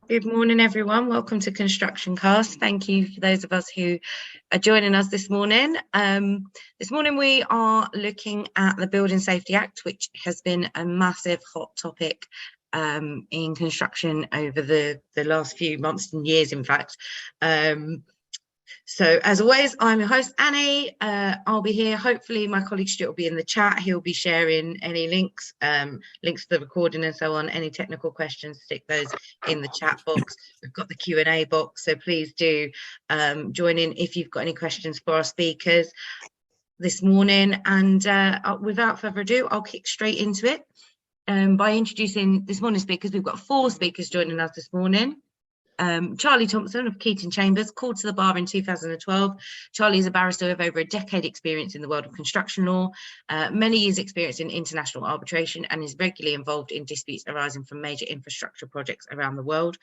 Good morning, everyone. Welcome to ConstructionCast. Thank you for those of us who are joining us this morning. This morning we are looking at the Building Safety Act, which has been a massive hot topic in construction over the last few months and years, in fact. So as always, I'm your host, Annie. I'll be here. Hopefully my colleague Stuart will be in the chat. He'll be sharing any links to the recording and so on. Any technical questions, stick those in the chat box. We've got the Q&A box, so please do join in if you've got any questions for our speakers this morning. And without further ado, I'll kick straight into it by introducing this morning's speakers. We've got 4 speakers joining us this morning. Charlie Thompson of Keating Chambers, called to the bar in 2012. Charlie is a barrister with over a decade experience in the world of construction law, many years experience in international arbitration, and is regularly involved in disputes arising from major infrastructure projects around the world.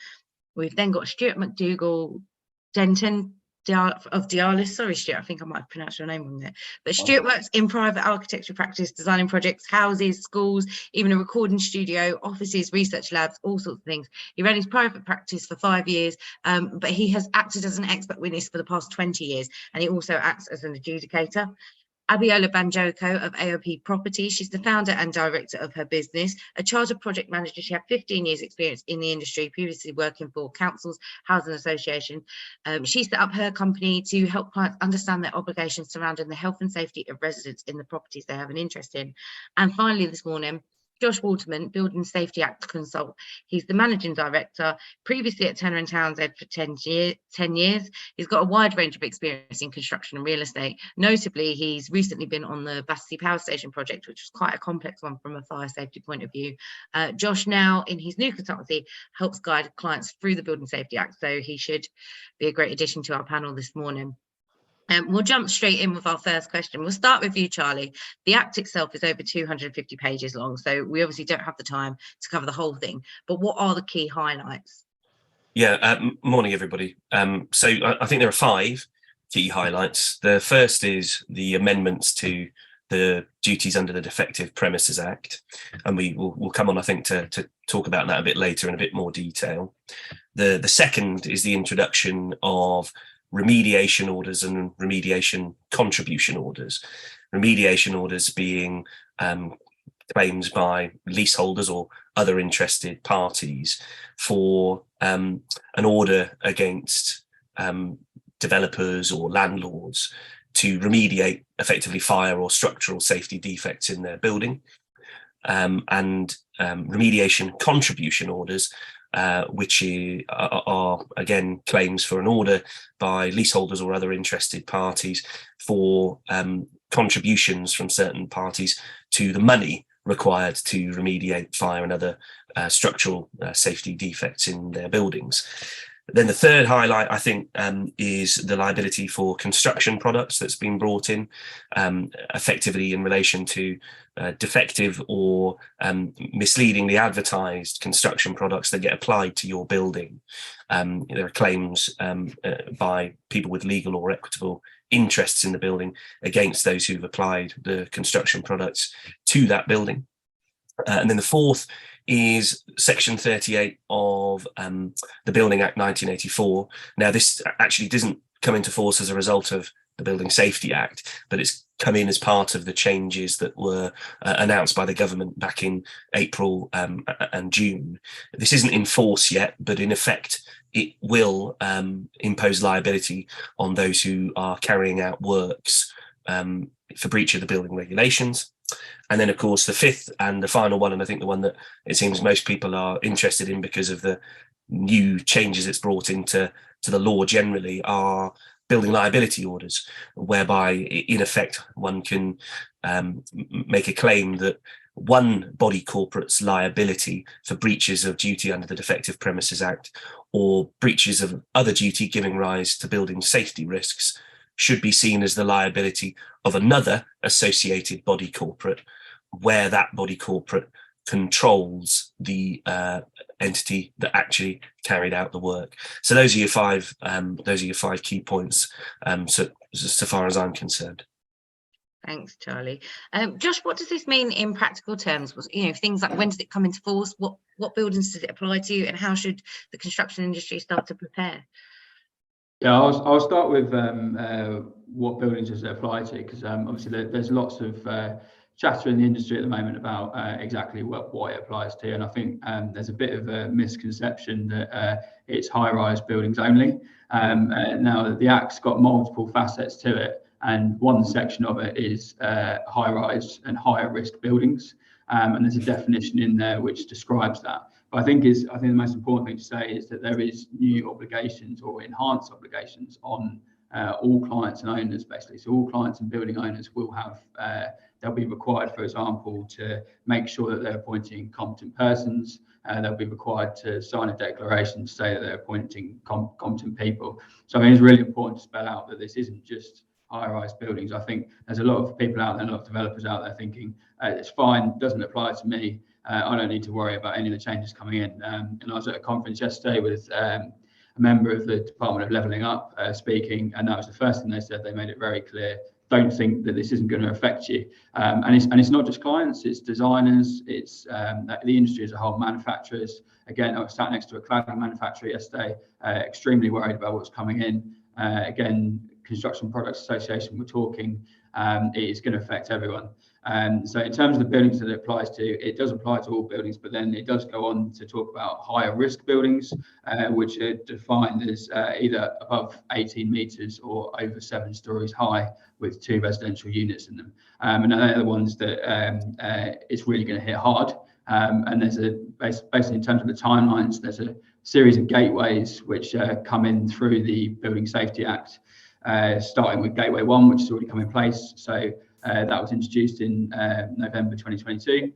We've then got Stuart MacDougald-Denton of Dialis. Sorry, Stuart, I think I might have pronounced your name wrong there. But Stuart works in private architecture practice, designing projects, houses, schools, even a recording studio, offices, research labs, all sorts of things. He ran his private practice for 5 years, but he has acted as an expert witness for the past 20 years, and he also acts as an adjudicator. Abiola Banjoko of AOP Property. She's the founder and director of her business. A chartered project manager, she had 15 years experience in the industry, previously working for councils, housing associations. She set up her company to help clients understand their obligations surrounding the health and safety of residents in the properties they have an interest in. And finally this morning, Josh Waterman, Building Safety Act Consult. He's the managing director, previously at Turner & Townsend for 10 years. He's got a wide range of experience in construction and real estate. Notably, he's recently been on the Battersea Power Station project, which was quite a complex one from a fire safety point of view. Josh now, in his new consultancy, helps guide clients through the Building Safety Act, so he should be a great addition to our panel this morning. We'll jump straight in with our first question. We'll start with you, Charlie. The Act itself is over 250 pages long, so we obviously don't have the time to cover the whole thing, but what are the key highlights? Yeah, morning, everybody. So I think there are 5 key highlights. The first is the amendments to the duties under the Defective Premises Act, and we'll come on, I think, to talk about that a bit later in a bit more detail. The second is the introduction of remediation orders and remediation contribution orders. Remediation orders being claims by leaseholders or other interested parties for an order against developers or landlords to remediate effectively fire or structural safety defects in their building. And remediation contribution orders, which are again claims for an order by leaseholders or other interested parties for contributions from certain parties to the money required to remediate fire and other structural safety defects in their buildings. Then the third highlight, I think, is the liability for construction products that's been brought in, effectively in relation to defective or misleadingly advertised construction products that get applied to your building. There are claims by people with legal or equitable interests in the building against those who've applied the construction products to that building. And then the fourth is Section 38 of the Building Act 1984. Now, this actually doesn't come into force as a result of the Building Safety Act, but it's come in as part of the changes that were announced by the government back in April and June. This isn't in force yet, but in effect, it will impose liability on those who are carrying out works for breach of the building regulations. And then, of course, the fifth and the final one, and I think the one that it seems most people are interested in because of the new changes it's brought into the law generally, are building liability orders, whereby, in effect, one can make a claim that one body corporate's liability for breaches of duty under the Defective Premises Act or breaches of other duty giving rise to building safety risks should be seen as the liability of another associated body corporate, where that body corporate controls the entity that actually carried out the work. So those are your 5 key points, so far as I'm concerned. Thanks, Charlie. Josh, what does this mean in practical terms? Things like, when does it come into force? What buildings does it apply to, and how should the construction industry start to prepare? Yeah, I'll start with what buildings does it apply to, because obviously there's lots of chatter in the industry at the moment about exactly what it applies to, and I think there's a bit of a misconception that it's high-rise buildings only. Now the Act's got multiple facets to it, and one section of it is high-rise and higher risk buildings, and there's a definition in there which describes that. But I think the most important thing to say is that there is new obligations or enhanced obligations on all clients and owners, basically. So all clients and building owners will have, they'll be required, for example, to make sure that they're appointing competent persons. They'll be required to sign a declaration to say that they're appointing competent people. So I mean, it's really important to spell out that this isn't just high-rise buildings. I think there's a lot of people out there, a lot of developers out there thinking, it's fine, doesn't apply to me. I don't need to worry about any of the changes coming in. And I was at a conference yesterday with a member of the Department of Levelling Up speaking, and that was the first thing they said. They made it very clear, don't think that this isn't going to affect you. And it's not just clients, it's designers, it's the industry as a whole, manufacturers. Again, I was sat next to a cladding manufacturer yesterday, extremely worried about what's coming in. Again, Construction Products Association, we're talking, it is going to affect everyone. So in terms of the buildings that it applies to, it does apply to all buildings, but then it does go on to talk about higher risk buildings, which are defined as either above 18 metres or over 7 stories high with 2 residential units in them. And they're the ones that it's really going to hit hard. And there's basically in terms of the timelines, there's a series of gateways which come in through the Building Safety Act, starting with Gateway 1, which has already come in place. So that was introduced in November 2022,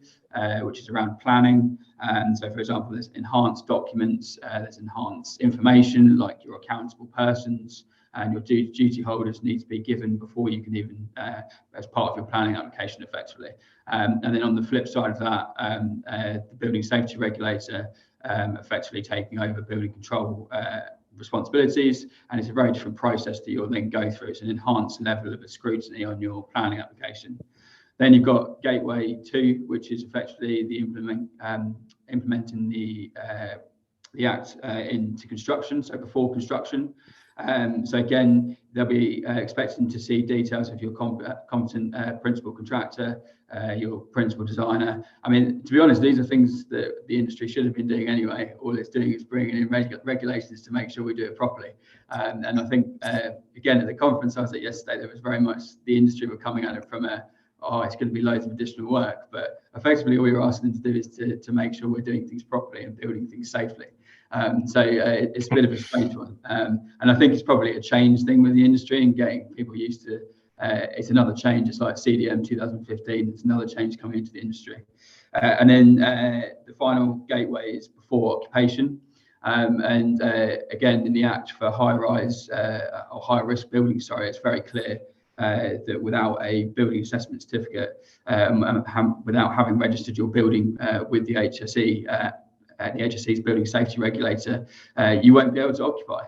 which is around planning. And so, for example, there's enhanced documents, there's enhanced information like your accountable persons and your duty holders need to be given before you can even, as part of your planning application effectively. And then on the flip side of that, the Building Safety Regulator effectively taking over building control responsibilities, and it's a very different process that you'll then go through. It's an enhanced level of scrutiny on your planning application. Then you've got Gateway 2, which is effectively the implementing the Act into construction, so before construction. So again, they'll be expecting to see details of your competent principal contractor, your principal designer. I mean, to be honest, these are things that the industry should have been doing anyway. All it's doing is bringing in regulations to make sure we do it properly. And I think, again, at the conference I was at yesterday, there was very much the industry were coming at it from it's going to be loads of additional work. But effectively, all you're asking them to do is to make sure we're doing things properly and building things safely. So it's a bit of a strange one. And I think it's probably a change thing with the industry and getting people used to it's another change. It's like CDM 2015. It's another change coming into the industry. And then the final gateway is before occupation. And again, in the Act for high-rise or high-risk buildings, it's very clear that without a building assessment certificate, without having registered your building with the HSE, the HSE's building safety regulator, you won't be able to occupy.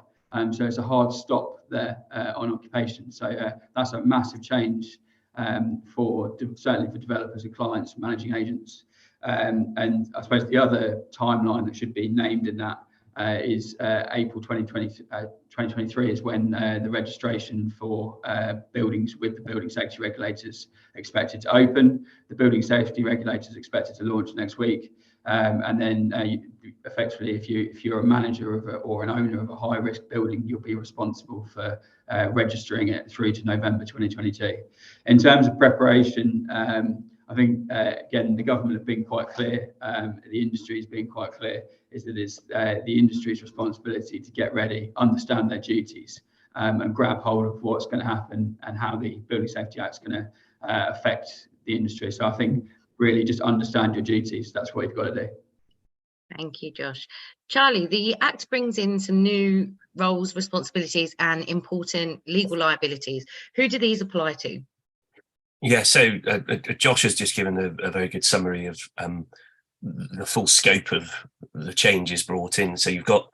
So it's a hard stop there on occupation. So that's a massive change certainly for developers and clients, managing agents. And I suppose the other timeline that should be named in that is April 2023 is when the registration for buildings with the building safety regulators expected to open. The building safety regulators expected to launch next week. And then effectively, if you're a manager or an owner of a high risk building, you'll be responsible for registering it through to November 2022. In terms of preparation, I think, again, the government have been quite clear, the industry has been quite clear, is that it's the industry's responsibility to get ready, understand their duties, and grab hold of what's going to happen and how the Building Safety Act is going to affect the industry. So I think really just understand your duties. That's what you've got to do. Thank you, Josh. Charlie, the Act brings in some new roles, responsibilities, and important legal liabilities. Who do these apply to? Yeah, so Josh has just given a very good summary of the full scope of the changes brought in. So you've got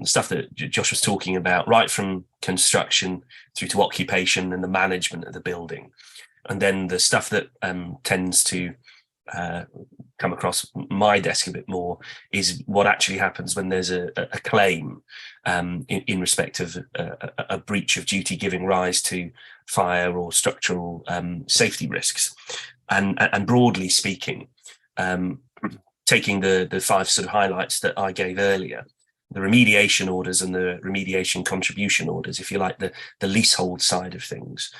stuff that Josh was talking about, right from construction through to occupation and the management of the building. And then the stuff that tends to come across my desk a bit more is what actually happens when there's a claim in respect of a breach of duty giving rise to fire or structural safety risks. And broadly speaking, taking the 5 sort of highlights that I gave earlier, the remediation orders and the remediation contribution orders, if you like, the leasehold side of things,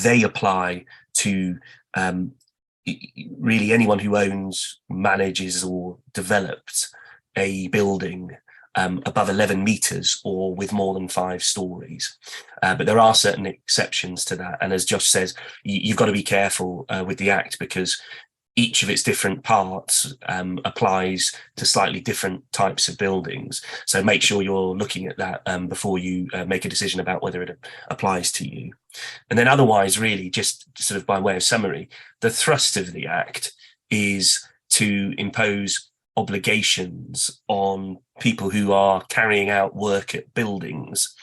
they apply to really anyone who owns, manages or developed a building above 11 meters or with more than 5 stories. But there are certain exceptions to that. And as Josh says, you've got to be careful with the Act, because each of its different parts applies to slightly different types of buildings. So make sure you're looking at that before you make a decision about whether it applies to you. And then otherwise, really, just sort of by way of summary, the thrust of the Act is to impose obligations on people who are carrying out work at buildings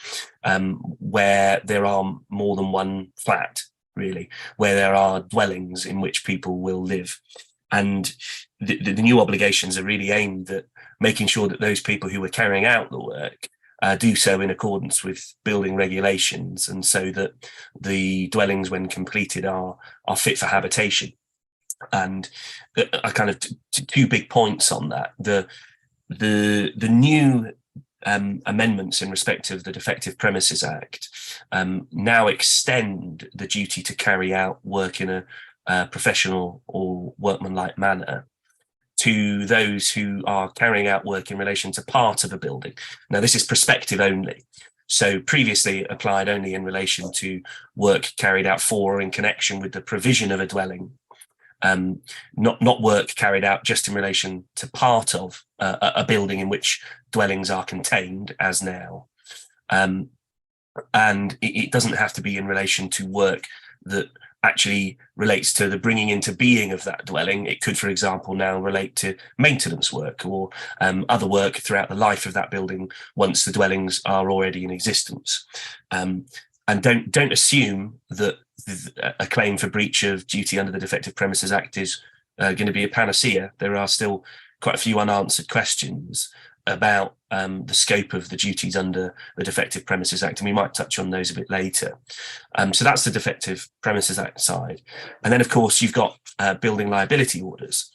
where there are more than one flat, really, where there are dwellings in which people will live. And the new obligations are really aimed at making sure that those people who are carrying out the work do so in accordance with building regulations, and so that the dwellings, when completed, are fit for habitation. And I kind of 2 big points on that. The new amendments in respect of the Defective Premises Act now extend the duty to carry out work in a professional or workmanlike manner to those who are carrying out work in relation to part of a building. Now, this is prospective only. So previously it applied only in relation to work carried out for or in connection with the provision of a dwelling, not work carried out just in relation to part of a building in which dwellings are contained, as now. And it doesn't have to be in relation to work that actually relates to the bringing into being of that dwelling. It could, for example, now relate to maintenance work or other work throughout the life of that building once the dwellings are already in existence. And don't assume that a claim for breach of duty under the Defective Premises Act is going to be a panacea. There are still quite a few unanswered questions about the scope of the duties under the Defective Premises Act, and we might touch on those a bit later. So that's the Defective Premises Act side. And then, of course, you've got building liability orders.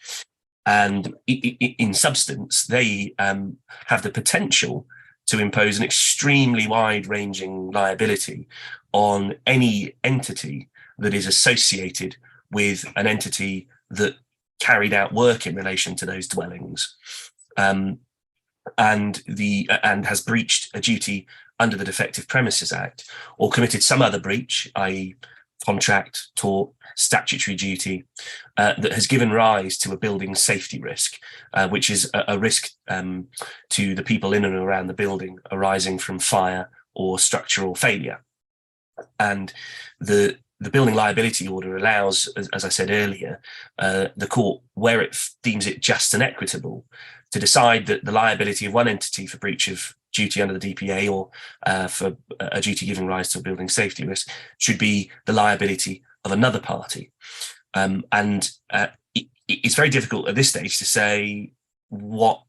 And in substance, they have the potential to impose an extremely wide-ranging liability on any entity that is associated with an entity that carried out work in relation to those dwellings, and has breached a duty under the Defective Premises Act, or committed some other breach, i.e. contract, tort, statutory duty, that has given rise to a building safety risk, which is a risk to the people in and around the building arising from fire or structural failure. And the building liability order allows, as I said earlier, the court, where it deems it just and equitable, to decide that the liability of one entity for breach of duty under the DPA or for a duty giving rise to a building safety risk should be the liability of another party. And it's very difficult at this stage to say what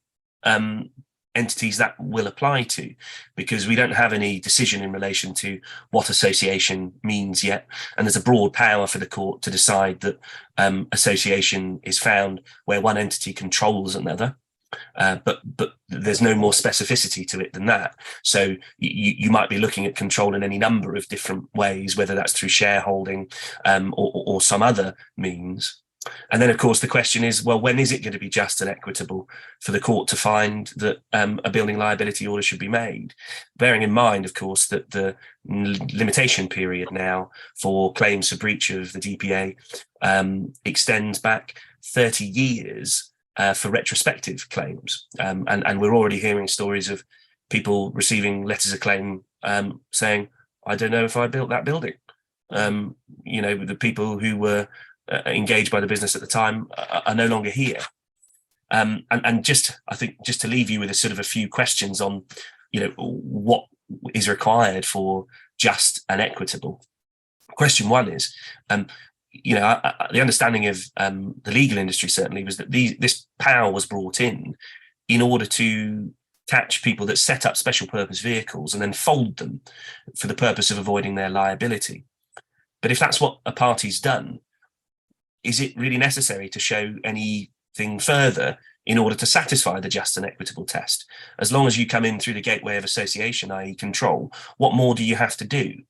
entities that will apply to, because we don't have any decision in relation to what association means yet. And there's a broad power for the court to decide that association is found where one entity controls another. But there's no more specificity to it than that. So you might be looking at control in any number of different ways, whether that's through shareholding or some other means. And then, of course, the question is, well, when is it going to be just and equitable for the court to find that a building liability order should be made? Bearing in mind, of course, that the limitation period now for claims for breach of the DPA extends back 30 years for retrospective claims. And we're already hearing stories of people receiving letters of claim saying, I don't know if I built that building. The people who were engaged by the business at the time are no longer here. And just, I think, just to leave you with a sort of a few questions on, what is required for just and equitable. Question one is, the understanding of the legal industry certainly was that this power was brought in order to catch people that set up special purpose vehicles and then fold them for the purpose of avoiding their liability. But if that's what a party's done, is it really necessary to show anything further in order to satisfy the just and equitable test? As long as you come in through the gateway of association, i.e. control, what more do you have to do?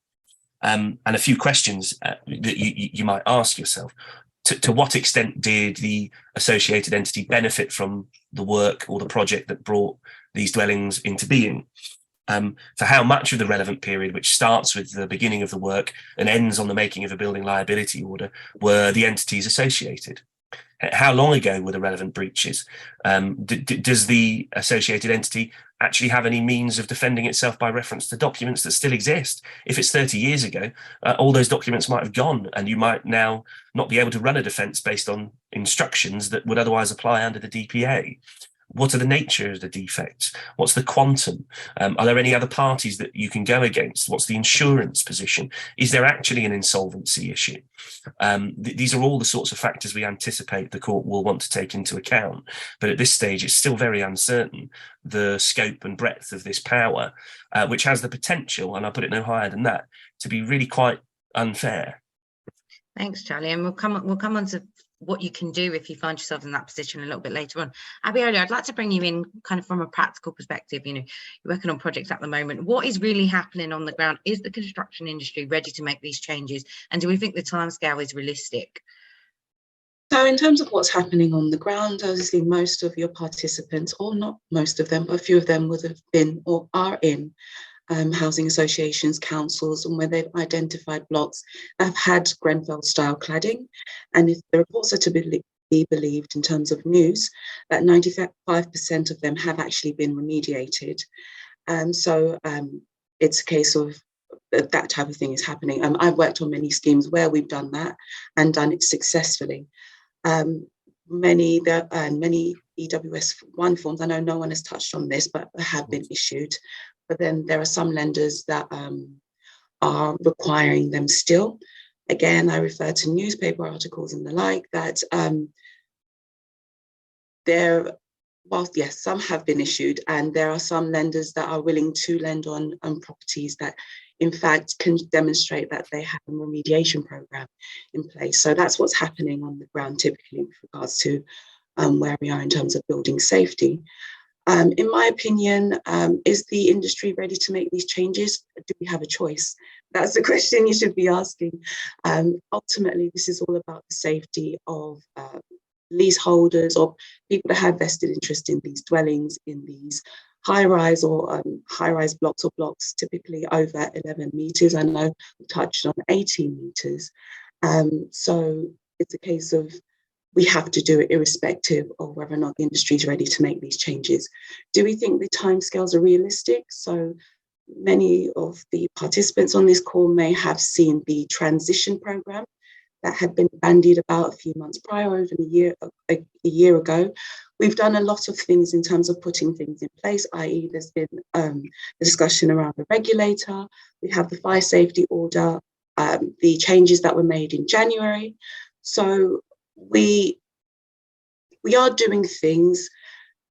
And a few questions that you might ask yourself. To what extent did the associated entity benefit from the work or the project that brought these dwellings into being? For how much of the relevant period, which starts with the beginning of the work and ends on the making of a building liability order, were the entities associated? How long ago were the relevant breaches? Does the associated entity actually have any means of defending itself by reference to documents that still exist? If it's 30 years ago, all those documents might have gone, and you might now not be able to run a defence based on instructions that would otherwise apply under the DPA. What are the nature of the defects? What's the quantum? Are there any other parties that you can go against? What's the insurance position? Is there actually an insolvency issue? These are all the sorts of factors we anticipate the court will want to take into account. But at this stage, it's still very uncertain, the scope and breadth of this power, which has the potential, and I put it no higher than that, to be really quite unfair. Thanks, Charlie. And we'll come on to what you can do if you find yourself in that position a little bit later on. Abiola, I'd like to bring you in kind of from a practical perspective. You're working on projects at the moment. What is really happening on the ground? Is the construction industry ready to make these changes? And do we think the timescale is realistic? So in terms of what's happening on the ground, obviously most of your participants, or not most of them, but a few of them would have been or are in housing associations, councils, and where they've identified blocks that have had Grenfell-style cladding. And if the reports are to be believed in terms of news, that 95% of them have actually been remediated. So it's a case of that type of thing is happening. I've worked on many schemes where we've done that and done it successfully. Many EWS1 forms, I know no one has touched on this, but have been issued. But then there are some lenders that are requiring them still. Again, I refer to newspaper articles and the like that whilst yes, some have been issued, and there are some lenders that are willing to lend on properties that in fact can demonstrate that they have a remediation program in place. So that's what's happening on the ground typically with regards to where we are in terms of building safety. In my opinion, is the industry ready to make these changes? Do we have a choice? That's the question you should be asking. Ultimately, this is all about the safety of leaseholders or people that have vested interest in these dwellings, in these high-rise or high-rise blocks or blocks typically over 11 metres. I know we touched on 18 metres. So it's a case of we have to do it irrespective of whether or not the industry is ready to make these changes. Do we think the timescales are realistic? So many of the participants on this call may have seen the transition programme that had been bandied about a few months prior, over a year ago. We've done a lot of things in terms of putting things in place, i.e. there's been a discussion around the regulator, we have the fire safety order, the changes that were made in January. So we are doing things.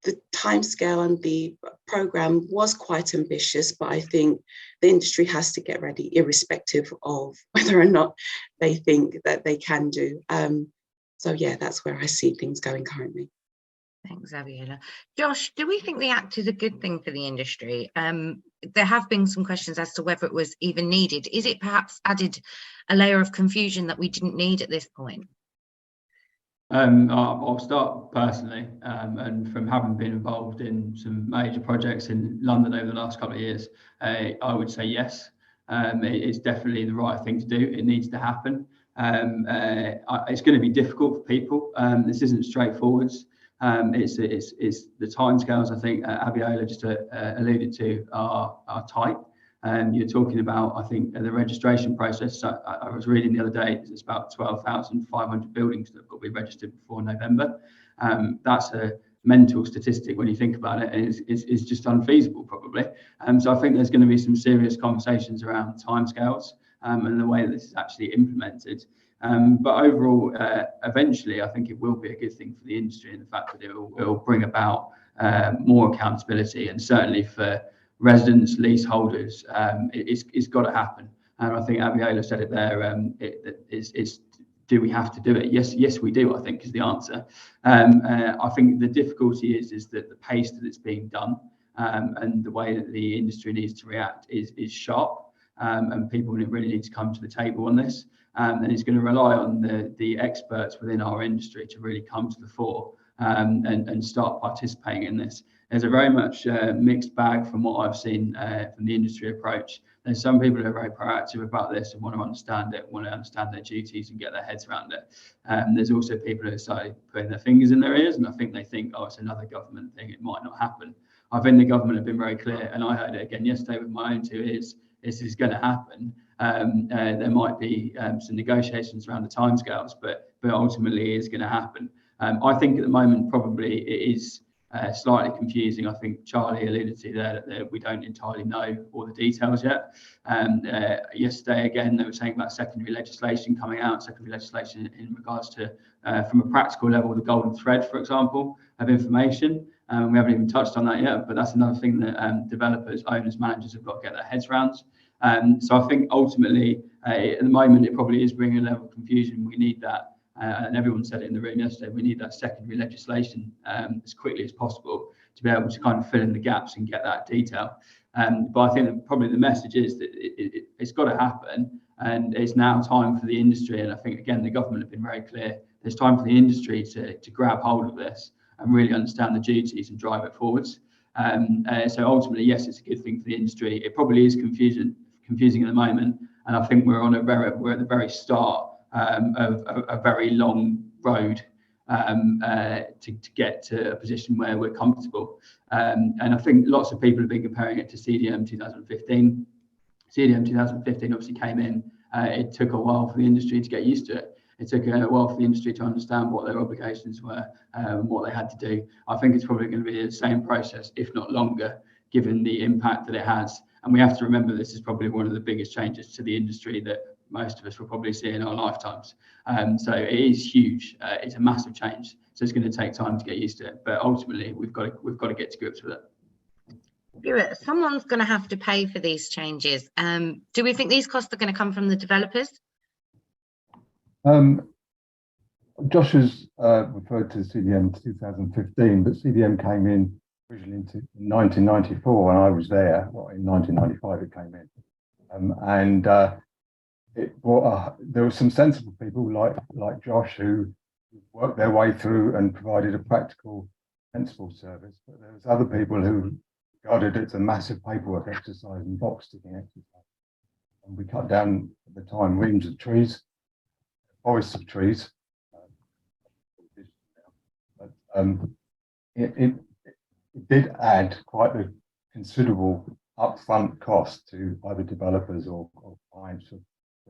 The timescale and the program was quite ambitious, but I think the industry has to get ready, irrespective of whether or not they think that they can do. So yeah, that's where I see things going currently. Thanks, Abiola. Josh, do we think the Act is a good thing for the industry? There have been some questions as to whether it was even needed. Is it perhaps added a layer of confusion that we didn't need at this point? I'll start personally, and from having been involved in some major projects in London over the last couple of years, I would say yes. It's definitely the right thing to do. It needs to happen. It's going to be difficult for people. This isn't straightforward. It's the timescales, I think Abiola just alluded to, are tight. You're talking about, I think, the registration process. So I was reading the other day, it's about 12,500 buildings that have got to be registered before November. That's a mental statistic when you think about it, and it's just unfeasible probably. So I think there's going to be some serious conversations around timescales. and the way that this is actually implemented. But overall, eventually, I think it will be a good thing for the industry, in the fact that it will bring about more accountability, and certainly for residents, leaseholders, it's got to happen. And I think Abiola said it there. Do we have to do it? Yes, we do, I think, is the answer. I think the difficulty is that the pace that it's being done, and the way that the industry needs to react is sharp, and people really need to come to the table on this. And it's going to rely on the experts within our industry to really come to the fore, and start participating in this. There's a very much mixed bag from what I've seen from the industry approach. There's some people who are very proactive about this and want to understand it, want to understand their duties and get their heads around it. There's also people who are started putting their fingers in their ears, and I think they think, oh, it's another government thing, it might not happen. I think the government have been very clear, and I heard it again yesterday with my own 2 ears. This is going to happen. There might be some negotiations around the timescales, but ultimately it is going to happen. I think at the moment probably it is slightly confusing. I think Charlie alluded to there that we don't entirely know all the details yet. Yesterday, again, they were saying about secondary legislation coming out, secondary legislation in regards to, from a practical level, the golden thread, for example, of information. We haven't even touched on that yet, but that's another thing that developers, owners, managers have got to get their heads around. So I think ultimately, at the moment, it probably is bringing a level of confusion. We need that. And everyone said it in the room yesterday, we need that secondary legislation as quickly as possible to be able to kind of fill in the gaps and get that detail. But I think that probably the message is that it's got to happen, and it's now time for the industry. And I think, again, the government have been very clear. There's time for the industry to grab hold of this and really understand the duties and drive it forwards. So ultimately, yes, it's a good thing for the industry. It probably is confusing at the moment, and I think we're at the very start of a very long road to get to a position where we're comfortable. And I think lots of people have been comparing it to CDM 2015. CDM 2015 obviously came in. It took a while for the industry to get used to it. It took a while for the industry to understand what their obligations were and what they had to do. I think it's probably going to be the same process, if not longer, given the impact that it has. And we have to remember this is probably one of the biggest changes to the industry that most of us will probably see in our lifetimes. So it is huge. It's a massive change. So it's going to take time to get used to it. But ultimately, we've got to get to grips with it. Someone's going to have to pay for these changes. Do we think these costs are going to come from the developers? Josh has referred to CDM 2015, but CDM came in originally in 1994, and I was there. Well, in 1995 it came in, there were some sensible people like Josh who worked their way through and provided a practical, sensible service. But there was other people who regarded it as a massive paperwork exercise and box ticking exercise. And we cut down at the time reams of trees, forests of trees. But it did add quite a considerable upfront cost to either developers or clients of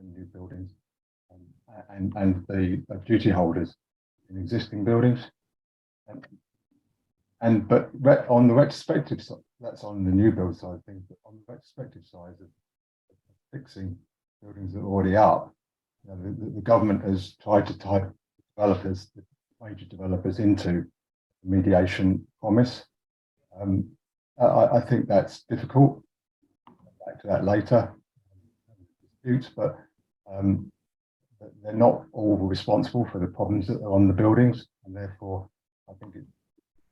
new buildings and the duty holders in existing buildings. But on the retrospective side, that's on the new build side of things, but on the retrospective side of fixing buildings that are already up, the government has tried to tie developers, the major developers, into the mediation promise. I think that's difficult. I'll back to that later. Disputes, but they're not all responsible for the problems that are on the buildings, and therefore I think it's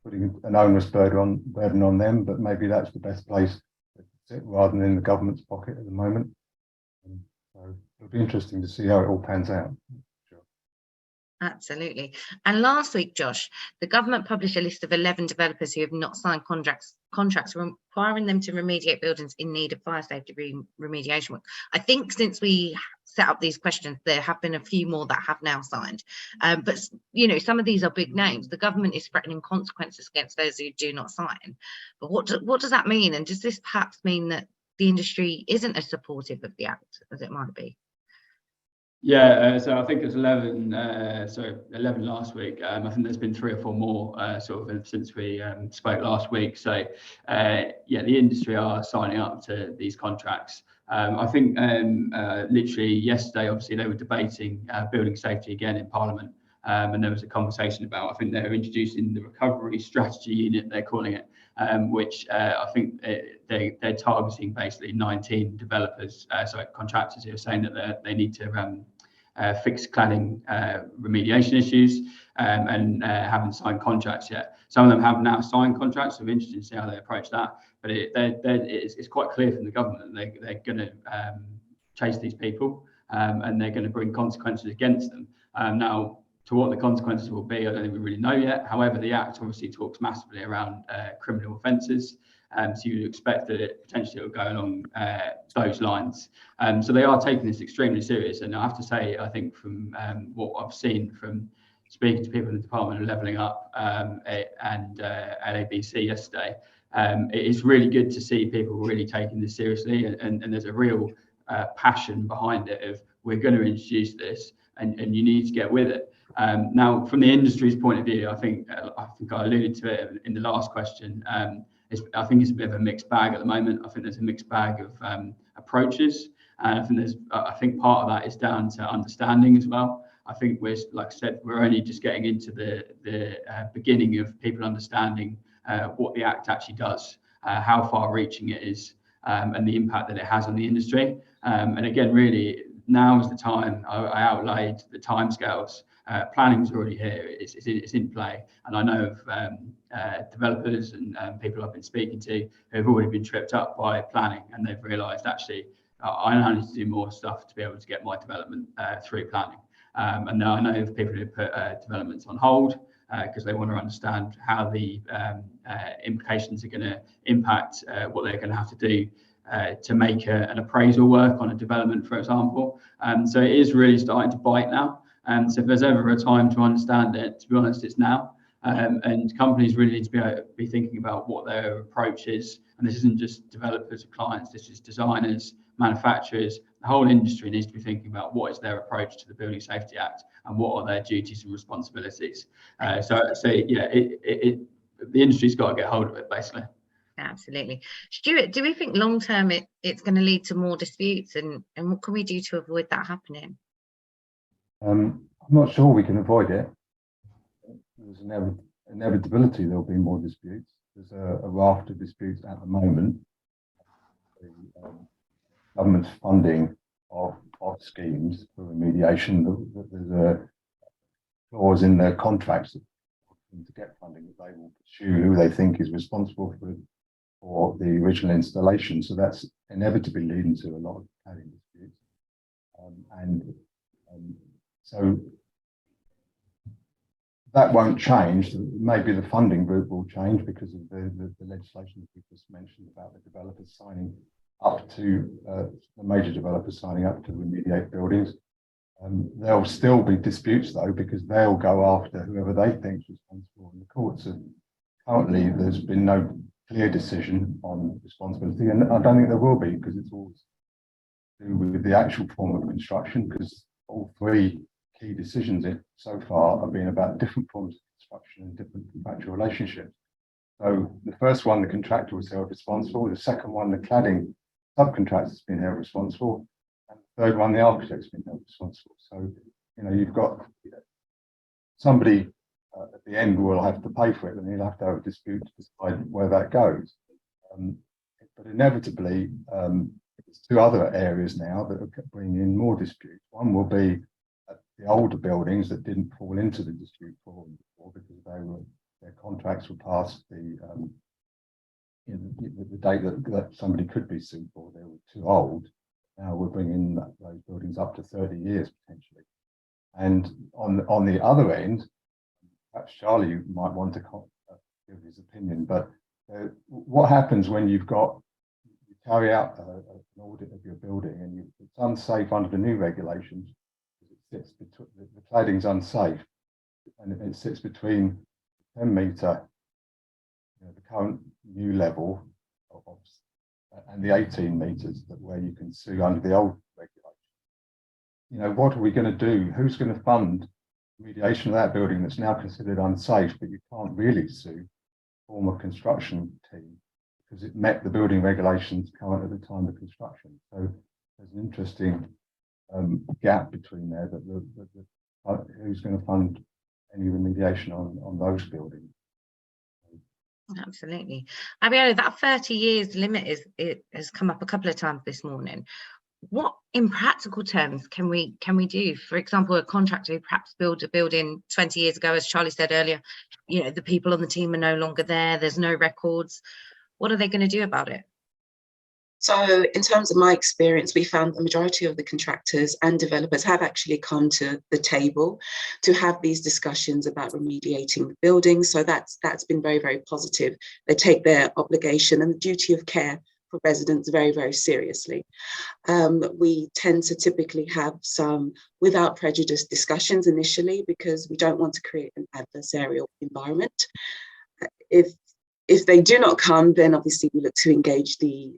putting an onerous burden on them, but maybe that's the best place to sit rather than in the government's pocket at the moment. So it'll be interesting to see how it all pans out. Absolutely. And last week, Josh, the government published a list of 11 developers who have not signed contracts requiring them to remediate buildings in need of fire safety remediation work. I think since we set up these questions, there have been a few more that have now signed. But, some of these are big names. The government is threatening consequences against those who do not sign. But what does that mean? And does this perhaps mean that the industry isn't as supportive of the Act as it might be? Yeah, so I think it's 11. 11 last week. I think there's been 3 or 4 more sort of since we spoke last week. So yeah, the industry are signing up to these contracts. I think literally yesterday, obviously they were debating building safety again in Parliament, and there was a conversation about, I think they're introducing the recovery strategy unit, they're calling it, which I think they're targeting basically 19 developers, contractors who are saying that they need to fix cladding remediation issues, and haven't signed contracts yet. Some of them have now signed contracts, so I'm interested to see how they approach that. But it's quite clear from the government that they're going to chase these people, and they're going to bring consequences against them. Now, to what the consequences will be, I don't think we really know yet. However, the Act obviously talks massively around criminal offences, so you'd expect that it potentially will go along those lines. So they are taking this extremely serious. And I have to say, I think from what I've seen from speaking to people in the Department of Levelling Up and at ABC yesterday, it is really good to see people really taking this seriously, and there's a real passion behind it of, we're going to introduce this, and you need to get with it. Now, from the industry's point of view, I think I alluded to it in the last question. I think it's a bit of a mixed bag at the moment. I think there's a mixed bag of approaches, and I think part of that is down to understanding as well. I think like I said, we're only just getting into the beginning of people understanding what the Act actually does, how far-reaching it is, and the impact that it has on the industry. And again, really, now is the time. I outlaid the timescales. Planning's already here. It's in play, and I know of developers and people I've been speaking to who have already been tripped up by planning, and they've realised, actually, I now need to do more stuff to be able to get my development through planning. And now I know of people who put developments on hold because they want to understand how the implications are going to impact what they're going to have to do to make an appraisal work on a development, for example. So it is really starting to bite now. So if there's ever a time to understand it, to be honest, it's now. And companies really need to be thinking about what their approach is. And this isn't just developers or clients, this is designers, manufacturers. The whole industry needs to be thinking about what is their approach to the Building Safety Act and what are their duties and responsibilities. So yeah, the industry's got to get hold of it, basically. Absolutely. Stuart, do we think long term it's going to lead to more disputes, and what can we do to avoid that happening? I'm not sure we can avoid it. There's an inevitability there'll be more disputes. There's a raft of disputes at the moment. The government's funding of schemes for remediation, there's a clause in their contracts to get funding that they will pursue who they think is responsible for the original installation. So that's inevitably leading to a lot of cladding disputes. So that won't change. Maybe the funding route will change because of the legislation that we just mentioned about the developers signing up to, the major developers signing up to remediate buildings. There'll still be disputes though, because they'll go after whoever they think is responsible in the courts. And currently there's been no clear decision on responsibility, and I don't think there will be, because it's all to do with the actual form of construction, because all 3 key decisions so far have been about different forms of construction and different contractual relationships. So the first one, the contractor was held responsible. The second one, the cladding subcontractor has been held responsible. And the third one, the architect's been held responsible. So, you've got somebody at the end will have to pay for it, and you'll have to have a dispute to decide where that goes. But inevitably, there's 2 other areas now that are bringing in more disputes. One will be the older buildings that didn't fall into the dispute forum before, because their contracts were past the date that somebody could be sued for. They were too old. Now we're bringing those buildings up to 30 years potentially. And on the other end, perhaps Charlie might want to give his opinion, but what happens when you carry out an audit of your building and it's unsafe under the new regulations? The cladding's unsafe, and it sits between 10 metre, the current new level and the 18 metres where you can sue under the old regulation. you know, what are we going to do? Who's going to fund remediation of that building that's now considered unsafe, but you can't really sue former construction team because it met the building regulations current at the time of construction. So there's an interesting gap between there that who's going to fund any remediation on those buildings. Absolutely. Abiola, that 30 years limit it has come up a couple of times this morning. What, in practical terms, can we do? For example, a contractor who perhaps built a building 20 years ago, as Charlie said earlier, you know, the people on the team are no longer there. There's no records. What are they going to do about it? So in terms of my experience, we found the majority of the contractors and developers have actually come to the table to have these discussions about remediating the buildings. So that's been very, very positive. They take their obligation and the duty of care for residents very, very seriously. We tend to typically have some without prejudice discussions initially because we don't want to create an adversarial environment. If they do not come, then obviously we look to engage the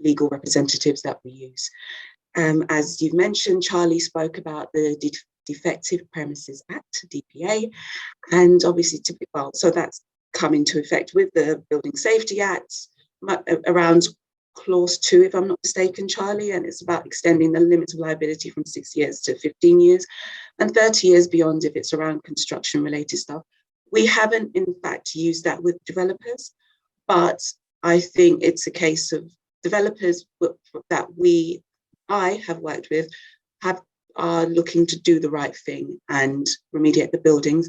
legal representatives that we use. As you've mentioned, Charlie spoke about the Defective Premises Act, DPA, and obviously, so that's come into effect with the Building Safety Act around clause 2, if I'm not mistaken, Charlie, and it's about extending the limit of liability from 6 years to 15 years and 30 years beyond if it's around construction related stuff. We haven't, in fact, used that with developers, but I think it's a case of developers that I have worked with are looking to do the right thing and remediate the buildings.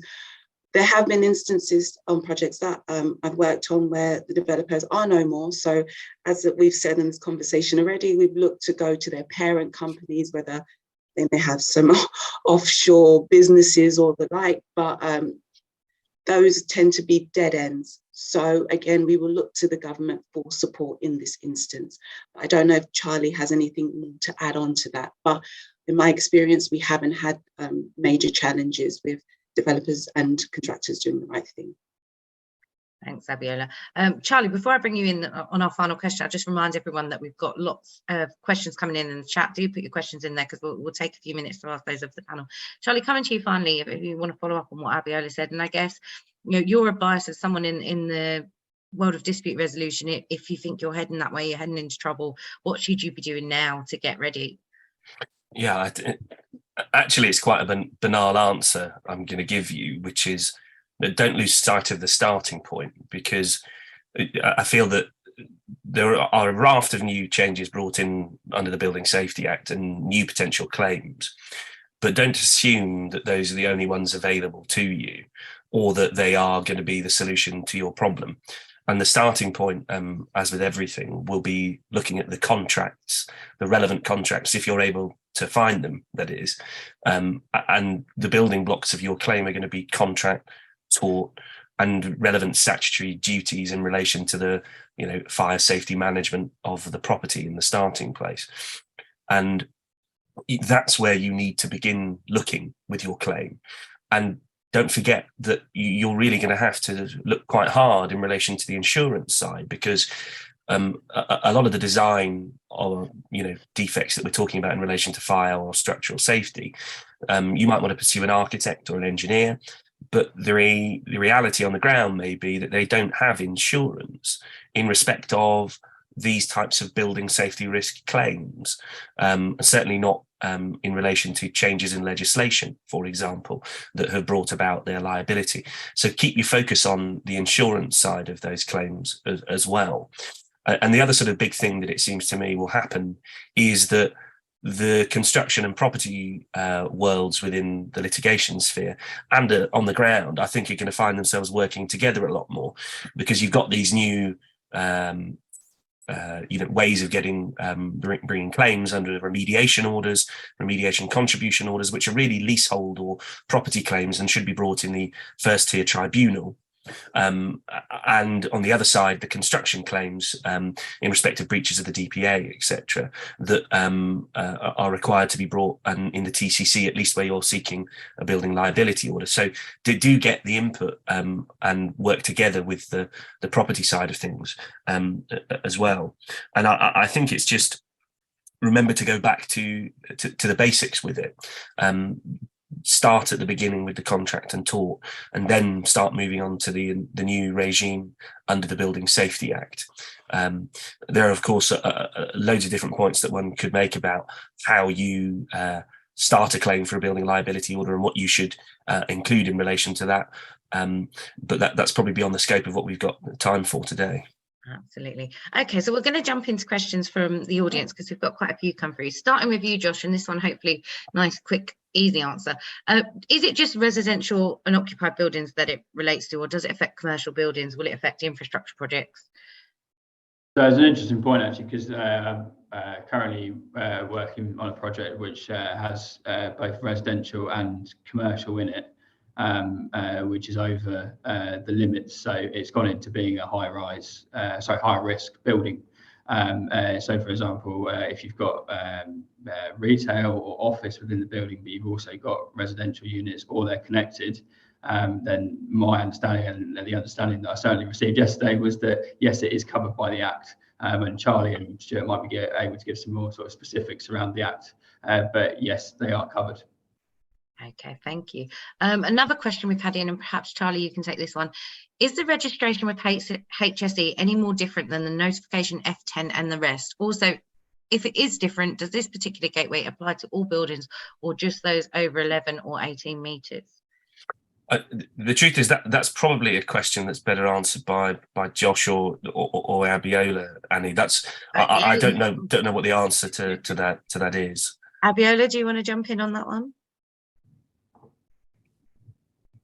There have been instances on projects that I've worked on where the developers are no more. So as we've said in this conversation already, we've looked to go to their parent companies, whether they may have some offshore businesses or the like, but those tend to be dead ends. So again, we will look to the government for support in this instance. I don't know if Charlie has anything more to add on to that, but in my experience, we haven't had major challenges with developers and contractors doing the right thing. Thanks, Abiola. Charlie, before I bring you in on our final question, I'll just remind everyone that we've got lots of questions coming in the chat. Do put your questions in there because we'll take a few minutes to ask those of the panel. Charlie, coming to you finally, if you want to follow up on what Abiola said, and I guess, you know, your advice as someone in the world of dispute resolution, if you think you're heading that way, you're heading into trouble, what should you be doing now to get ready? Yeah, actually, it's quite a banal answer I'm going to give you, which is don't lose sight of the starting point, because I feel that there are a raft of new changes brought in under the Building Safety Act and new potential claims, but don't assume that those are the only ones available to you or that they are going to be the solution to your problem. And the starting point, as with everything, will be looking at the contracts, the relevant contracts, if you're able to find them, that is. And the building blocks of your claim are going to be contract, tort, and relevant statutory duties in relation to the, you know, fire safety management of the property in the starting place. And that's where you need to begin looking with your claim. And don't forget that you're really going to have to look quite hard in relation to the insurance side, because a lot of the design or, you know, defects that we're talking about in relation to fire or structural safety, you might want to pursue an architect or an engineer, but the reality on the ground may be that they don't have insurance in respect of these types of building safety risk claims, certainly not in relation to changes in legislation, for example, that have brought about their liability. So keep your focus on the insurance side of those claims as well. And the other sort of big thing that it seems to me will happen is that the construction and property worlds within the litigation sphere and on the ground, I think, are going to find themselves working together a lot more, because you've got these new ways of getting bringing claims under remediation orders, remediation contribution orders, which are really leasehold or property claims and should be brought in the first tier tribunal. And on the other side, the construction claims in respect of breaches of the DPA, etc., that are required to be brought in the TCC, at least where you're seeking a building liability order. So do get the input and work together with the property side of things as well. And I think it's just remember to go back to the basics with it. Start at the beginning with the contract and tort, and then start moving on to the new regime under the Building Safety Act. There are, of course, loads of different points that one could make about how you start a claim for a building liability order and what you should include in relation to that. But that's probably beyond the scope of what we've got time for today. Absolutely. Okay, so we're going to jump into questions from the audience because we've got quite a few come through. Starting with you, Josh, and this one hopefully nice, quick, easy answer. Is it just residential and occupied buildings that it relates to, or does it affect commercial buildings? Will it affect infrastructure projects? So it's an interesting point actually, because I'm currently working on a project which has both residential and commercial in it. Which is over the limits, so it's gone into being a high risk building. So for example, if you've got retail or office within the building, but you've also got residential units or they're connected, then my understanding and the understanding that I certainly received yesterday was that yes, it is covered by the Act. And Charlie and Stuart might be able to give some more sort of specifics around the Act, but yes, they are covered. Okay, thank you. Another question we've had in, and perhaps Charlie, you can take this one. Is the registration with HSE any more different than the notification F10 and the rest? Also, if it is different, does this particular gateway apply to all buildings or just those over 11 or 18 metres? The truth is that's probably a question that's better answered by Josh or Abiola, Annie. I don't know what the answer to that is. Abiola, do you want to jump in on that one?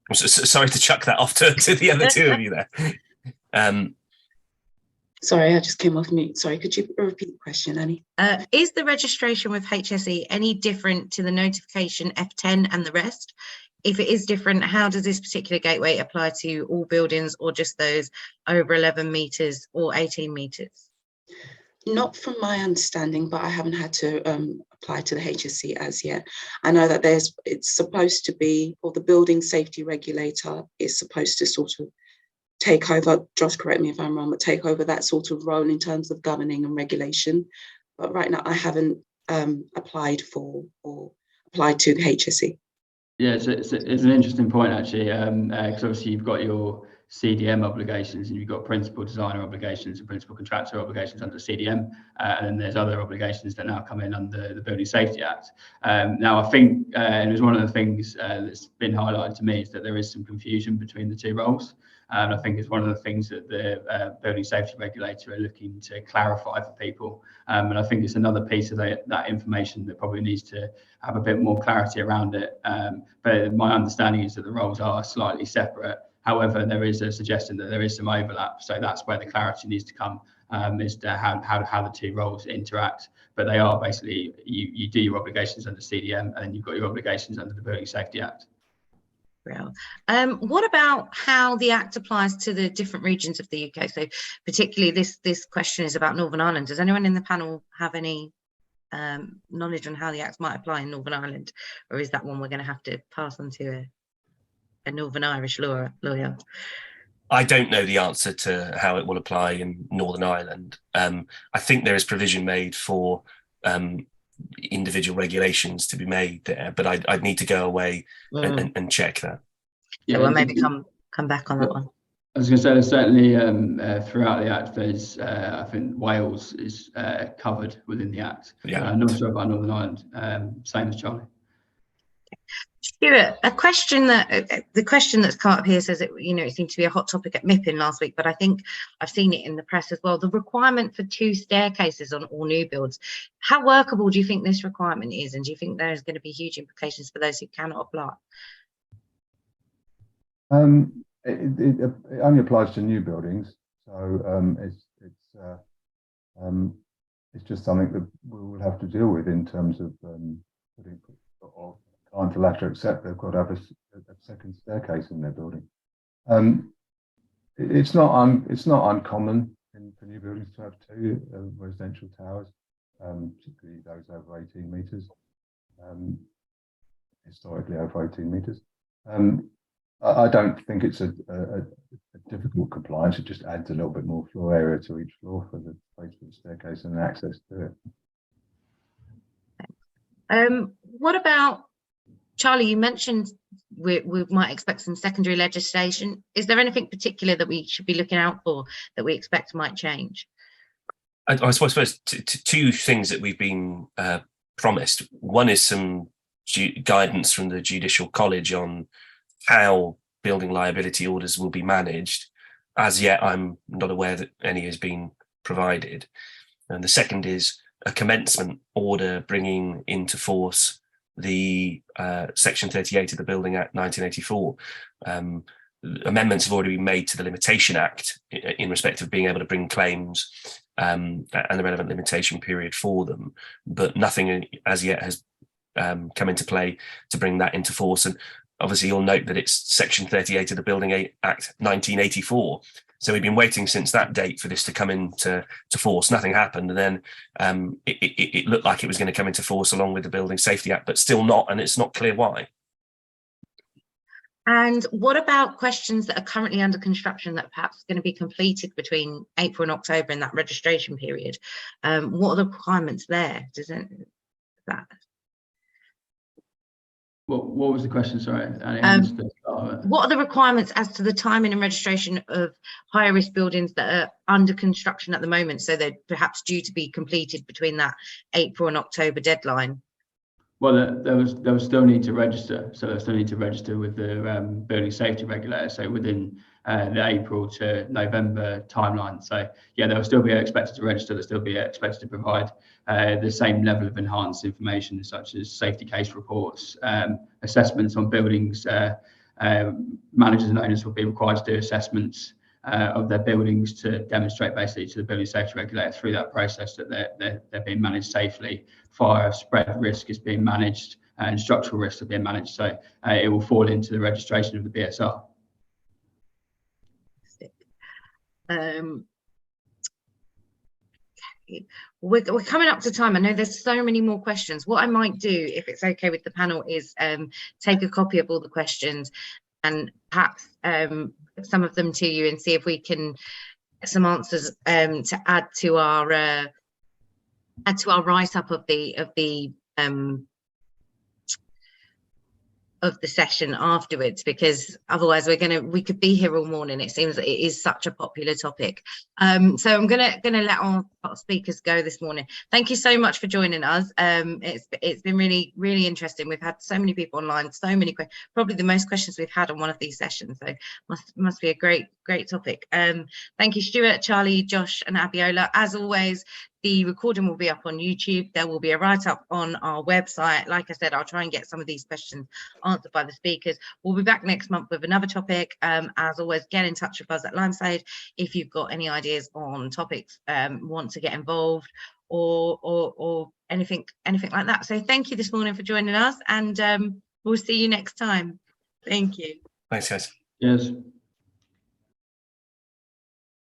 I'm sorry to chuck that off to the other two of you there. Sorry, I just came off mute. Sorry, could you repeat the question, Annie? Is the registration with HSE any different to the notification F10 and the rest? If it is different, how does this particular gateway apply to all buildings or just those over 11 metres or 18 metres? Not from my understanding, but I haven't had to apply to the HSE as yet. I know that it's supposed to be, or the building safety regulator is supposed to sort of take over, Josh, correct me if I'm wrong, but take over that sort of role in terms of governing and regulation. But right now I haven't applied to the HSE. Yeah, it's an interesting point actually, because obviously you've got your CDM obligations and you've got principal designer obligations and principal contractor obligations under CDM, and then there's other obligations that now come in under the Building Safety Act. Now I think, and it was one of the things that's been highlighted to me, is that there is some confusion between the two roles. And I think it's one of the things that the Building Safety Regulator are looking to clarify for people. And I think it's another piece of that information that probably needs to have a bit more clarity around it. But my understanding is that the roles are slightly separate. However, there is a suggestion that there is some overlap. So that's where the clarity needs to come, is to how the two roles interact. But they are basically, you do your obligations under CDM and you've got your obligations under the Building Safety Act. Real. What about how the Act applies to the different regions of the UK? So particularly this question is about Northern Ireland. Does anyone in the panel have any knowledge on how the Act might apply in Northern Ireland? Or is that one we're going to have to pass on to a Northern Irish lawyer? I don't know the answer to how it will apply in Northern Ireland. I think there is provision made for individual regulations to be made there, but I'd need to go away and check that. Yeah, so we'll maybe come back on that one. I was going to say there's certainly throughout the Act, there's I think Wales is covered within the Act. Yeah, I'm not sure about Northern Ireland. Same as Charlie. Stuart, the question that's come up here says it seemed to be a hot topic at MIPIM last week, but I think I've seen it in the press as well. The requirement for 2 staircases on all new builds. How workable do you think this requirement is, and do you think there's going to be huge implications for those who cannot apply? It only applies to new buildings, so it's just something that we will have to deal with in terms of putting client will have to accept they've got to have a second staircase in their building. It's not uncommon for new buildings to have 2 residential towers, particularly those over 18 metres, historically over 18 metres. I don't think it's a difficult compliance. It just adds a little bit more floor area to each floor for the place for the staircase and access to it. What about, Charlie, you mentioned we might expect some secondary legislation. Is there anything particular that we should be looking out for that we expect might change? I suppose two things that we've been promised. One is some guidance from the Judicial College on how building liability orders will be managed. As yet, I'm not aware that any has been provided. And the second is a commencement order bringing into force the Section 38 of the Building Act 1984. Amendments have already been made to the Limitation Act in respect of being able to bring claims and the relevant limitation period for them, but nothing as yet has come into play to bring that into force. And obviously you'll note that it's Section 38 of the Building Act 1984. So we've been waiting since that date for this to come into force. Nothing happened, and then it looked like it was going to come into force along with the Building Safety Act, but still not, and it's not clear why. And what about questions that are currently under construction that perhaps are going to be completed between April and October in that registration period? What are the requirements there? What was the question? Sorry, what are the requirements as to the timing and registration of higher risk buildings that are under construction at the moment, so they're perhaps due to be completed between that April and October deadline? Well, they'll still need to register. So they'll still need to register with the building safety regulator. So within the April to November timeline. So yeah, they'll still be expected to register. They'll still be expected to provide the same level of enhanced information, such as safety case reports, assessments on buildings. Managers and owners will be required to do assessments of their buildings to demonstrate basically to the building safety regulator through that process that they're being managed safely. Fire spread risk is being managed and structural risks are being managed. So it will fall into the registration of the BSR. We're coming up to time. I know there's so many more questions. What I might do, if it's okay with the panel, is take a copy of all the questions and perhaps some of them to you and see if we can get some answers to add to our write-up of the session afterwards, because otherwise we could be here all morning. It seems that it is such a popular topic. So I'm gonna let our speakers go this morning. Thank you so much for joining us. It's been really, really interesting. We've had so many people online, so many questions, probably the most questions we've had on one of these sessions. So must be a great topic. Thank you, Stuart, Charlie, Josh, and Abiola. As always, the recording will be up on YouTube. There will be a write-up on our website. Like I said, I'll try and get some of these questions answered by the speakers. We'll be back next month with another topic. As always, get in touch with us at Limeside if you've got any ideas on topics, want to get involved, or anything like that. So thank you this morning for joining us, and we'll see you next time. Thank you. Thanks, guys. Yes.